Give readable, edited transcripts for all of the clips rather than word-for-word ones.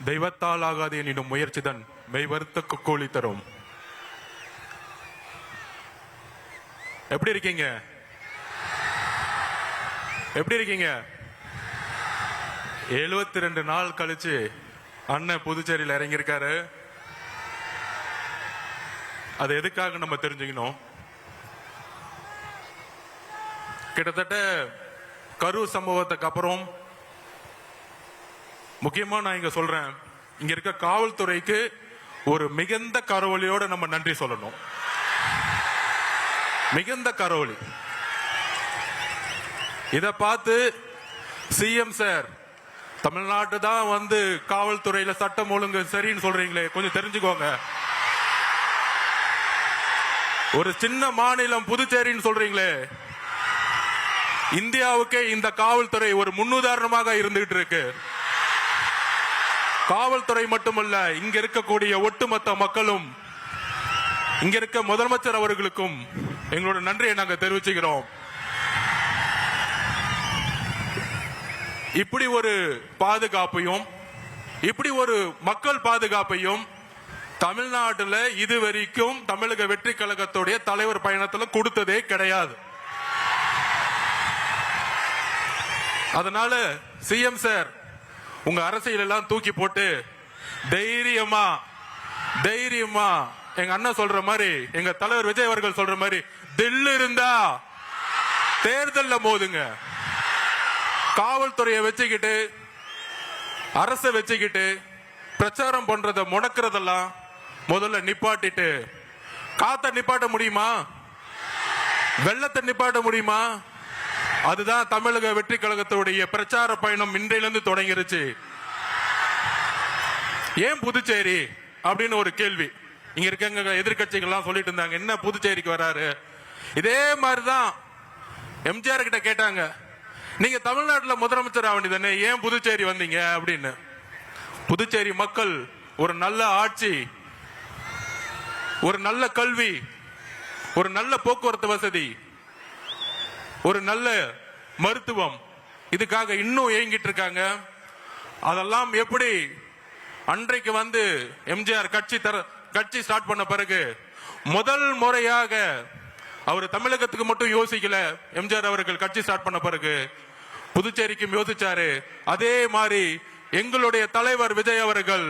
தெய்வத்தால் ஆகாது எனினும் முயற்சிதான் மெய்வருத்த கூலி தரும். எப்படி இருக்கீங்க? எப்படி இருக்கீங்க? 72 நாள் கழிச்சு அண்ணன் புதுச்சேரியில் இறங்கியிருக்காரு. அது எதுக்காக நம்ம தெரிஞ்சுக்கணும். கிட்டத்தட்ட கரூர் சம்பவத்துக்கு அப்புறம் முக்கியமா நான் இங்க சொல்றேன், இங்க இருக்க காவல்துறைக்கு ஒரு மிகுந்த கரவொலியோட நம்ம நன்றி சொல்லணும். மிகுந்த கரவொலி. இத பார்த்து சிஎம் சார், தமிழ்நாட்டு தான் வந்து காவல்துறையில சட்டம் ஒழுங்கு சரின்னு சொல்றீங்களே, கொஞ்சம் தெரிஞ்சுக்கோங்க. ஒரு சின்ன மாநிலம் புதுச்சேரின்னு சொல்றீங்களே, இந்தியாவுக்கே இந்த காவல்துறை ஒரு முன்னுதாரணமாக இருந்துகிட்டு இருக்கு. காவல்துறை மட்டுமல்ல, இங்க இருக்கக்கூடிய ஒட்டுமொத்த மக்களும், இங்க இருக்க முதலமைச்சர் அவர்களுக்கும் எங்களோட நன்றியை நாங்க தெரிவிச்சுக்கிறோம். இப்படி ஒரு பாதுகாப்பையும், இப்படி ஒரு மக்கள் பாதுகாப்பையும் தமிழ்நாட்டில் இதுவரைக்கும் தமிழக வெற்றி கழகத்துடைய தலைவர் பயணத்தில் கொடுத்ததே கிடையாது. அதனால சிஎம் சார், உங்க அரசியல் எல்லாம் தூக்கி போட்டு தைரியமா தைரியமா எங்க அண்ணன் சொல்ற மாதிரி, எங்க தலைவர் விஜய் அவர்கள் சொல்ற மாதிரி, தில்லு இருந்தா தேர்தல்ல மோதுங்க. காவல்துறையை வச்சுக்கிட்டு, அரசை வச்சுக்கிட்டு பிரச்சாரம் பண்றத முடக்கிறதெல்லாம் முதல்ல நிப்பாட்டிட்டு, காத்த நிப்பாட்ட முடியுமா? வெள்ளத்தை நிப்பாட்ட முடியுமா? அதுதான் தமிழக வெற்றி கழகத்துடைய பிரச்சார பயணம் இன்றையிலிருந்து தொடங்கிருச்சு. ஏன் புதுச்சேரி அப்படின்னு ஒரு கேள்வி இங்க இருக்க எதிர்கட்சிகள் சொல்லிட்டு இருந்தாங்க, என்ன புதுச்சேரிக்கு வராரு? இதே மாதிரிதான் எம்ஜிஆர் கிட்ட கேட்டாங்க, நீங்க தமிழ்நாட்டில் முதலமைச்சர் ஆக வேண்டியதானே, ஏன் புதுச்சேரி வந்தீங்க அப்படின்னு. புதுச்சேரி மக்கள் ஒரு நல்ல ஆட்சி, ஒரு நல்ல கல்வி, ஒரு நல்ல போக்குவரத்து வசதி, ஒரு நல்ல மருத்துவம், இதுக்காக இன்னும் ஏங்கிட்டு இருக்காங்க. அதெல்லாம் எப்படி அன்றைக்கு வந்து எம்ஜிஆர் கட்சி ஸ்டார்ட் பண்ண பிறகு முதல் முறையாக அவர் தமிழகத்துக்கு மட்டும் யோசிக்கல. எம்ஜிஆர் அவர்கள் கட்சி ஸ்டார்ட் பண்ண பிறகு புதுச்சேரிக்கும் யோசிச்சாரு. அதே மாதிரி எங்களுடைய தலைவர் விஜய் அவர்கள்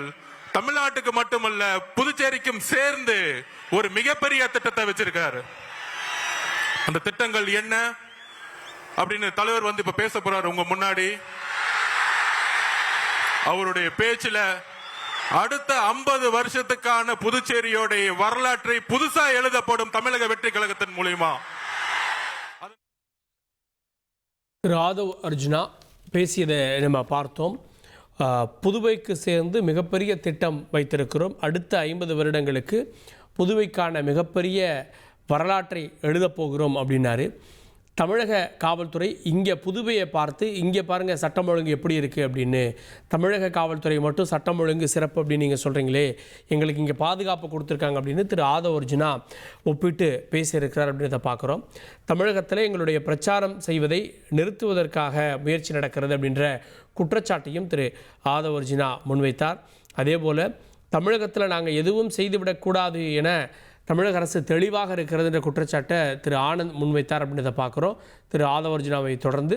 தமிழ்நாட்டுக்கு மட்டுமல்ல புதுச்சேரிக்கும் சேர்ந்து ஒரு மிகப்பெரிய திட்டத்தை வச்சிருக்காரு. அந்த திட்டங்கள் என்ன அப்படின்னு தலைவர் வந்து இப்ப பேச போறாரு உங்க முன்னாடி. அவருடைய பேச்சுல அடுத்த 50 வருஷத்துக்கான புதுச்சேரியோடைய வரலாற்றை புதுசா எழுதப்படும் தமிழக வெற்றி கழகத்தின் மூலமா. திரு ஆதவ் அர்ஜுனா பேசியதை நம்ம பார்த்தோம். புதுவைக்கு சேர்ந்து மிகப்பெரிய திட்டம் வைத்திருக்கிறோம். அடுத்த 50 வருடங்களுக்கு புதுவைக்கான மிகப்பெரிய வரலாற்றை எழுதப் போகிறோம் அப்படின்னாரு. தமிழக காவல்துறை இங்கே புதுவையை பார்த்து, இங்கே பாருங்கள் சட்டம் ஒழுங்கு எப்படி இருக்குது அப்படின்னு, தமிழக காவல்துறை மட்டும் சட்டம் ஒழுங்கு சிறப்பு அப்படின்னு நீங்கள் சொல்கிறீங்களே, எங்களுக்கு இங்கே பாதுகாப்பு கொடுத்துருக்காங்க அப்படின்னு திரு ஆதவ் அர்ஜுனா ஒப்பிட்டு பேசியிருக்கிறார் அப்படின்றத பார்க்குறோம். தமிழகத்தில் எங்களுடைய பிரச்சாரம் செய்வதை நிறுத்துவதற்காக முயற்சி நடக்கிறது அப்படின்ற குற்றச்சாட்டையும் திரு ஆதவ் அர்ஜுனா முன்வைத்தார். அதே போல் தமிழகத்தில் நாங்கள் எதுவும் செய்துவிடக்கூடாது என தமிழக அரசு தெளிவாக இருக்கிறது என்ற குற்றச்சாட்டை திரு ஆனந்த் முன்வைத்தார் அப்படின்றத பார்க்குறோம். திரு ஆதவ் அர்ஜுனாவை தொடர்ந்து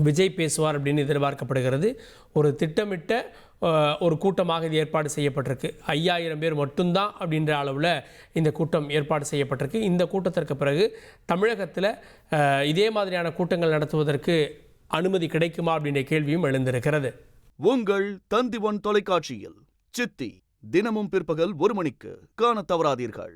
விஜய் பேசுவார் அப்படின்னு எதிர்பார்க்கப்படுகிறது. ஒரு திட்டமிட்ட ஒரு கூட்டமாக இது ஏற்பாடு செய்யப்பட்டிருக்கு. 5000 பேர் மட்டும்தான் அப்படின்ற அளவில் இந்த கூட்டம் ஏற்பாடு செய்யப்பட்டிருக்கு. இந்த கூட்டத்திற்கு பிறகு தமிழகத்தில் இதே மாதிரியான கூட்டங்கள் நடத்துவதற்கு அனுமதி கிடைக்குமா அப்படின்ற கேள்வியும் எழுந்திருக்கிறது. உங்கள் தந்தி ஒன் தொலைக்காட்சியில் சித்தி தினமும் பிற்பகல் 1 மணிக்கு காண தவறாதீர்கள்.